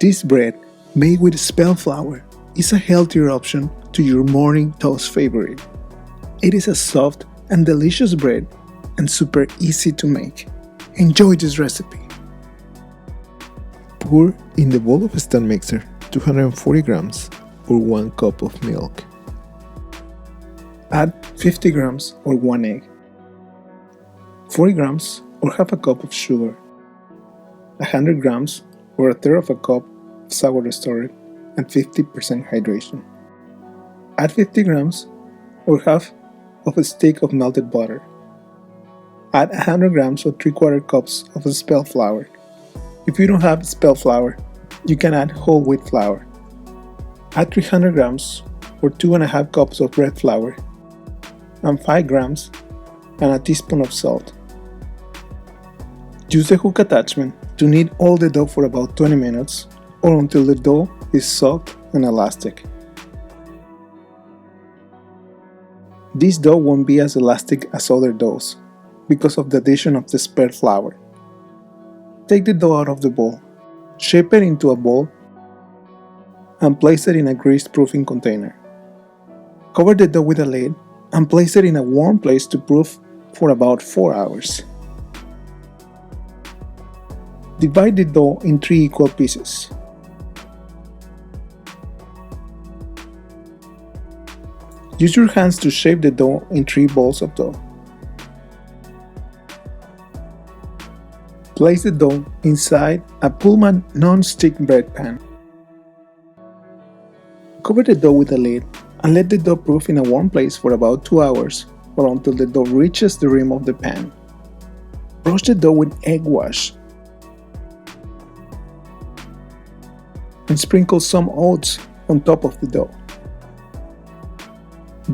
This bread, made with spelt flour, is a healthier option to your morning toast favorite. It is a soft and delicious bread and super easy to make. Enjoy this recipe. Pour in the bowl of a stand mixer 240 grams or 1 cup of milk. Add 50 grams or 1 egg, 40 grams or half a cup of sugar, 100 grams or a third of a cup of Sourdough Starter and 50% hydration. Add 50 grams or half of a stick of melted butter. Add 100 grams or 3/4 cups of spelt flour. If you don't have spelt flour, you can add whole wheat flour. Add 300 grams or 2.5 cups of bread flour and 5 grams and a teaspoon of salt. Use the hook attachment to knead all the dough for about 20 minutes or until the dough is soft and elastic. This dough won't be as elastic as other doughs because of the addition of the spelt flour. Take the dough out of the bowl, shape it into a ball, and place it in a grease-proofing container. Cover the dough with a lid and place it in a warm place to proof for about 4 hours. Divide the dough in 3 equal pieces. Use your hands to shape the dough in 3 balls of dough. Place the dough inside a Pullman non-stick bread pan. Cover the dough with a lid and let the dough proof in a warm place for about 2 hours or until the dough reaches the rim of the pan. Brush the dough with egg wash and sprinkle some oats on top of the dough.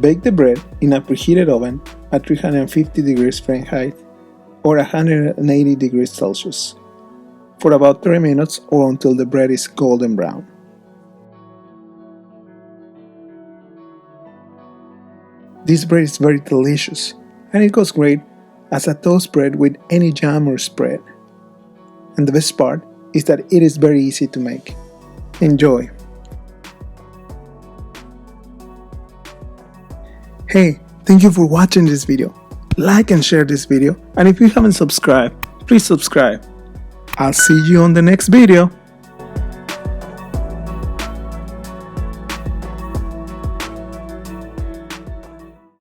Bake the bread in a preheated oven at 350 degrees Fahrenheit or 180 degrees Celsius for about 30 minutes or until the bread is golden brown. This bread is very delicious and it goes great as a toast bread with any jam or spread. And the best part is that it is very easy to make. Enjoy! Hey, thank you for watching this video. Like and share this video, and if you haven't subscribed, please subscribe. I'll see you on the next video.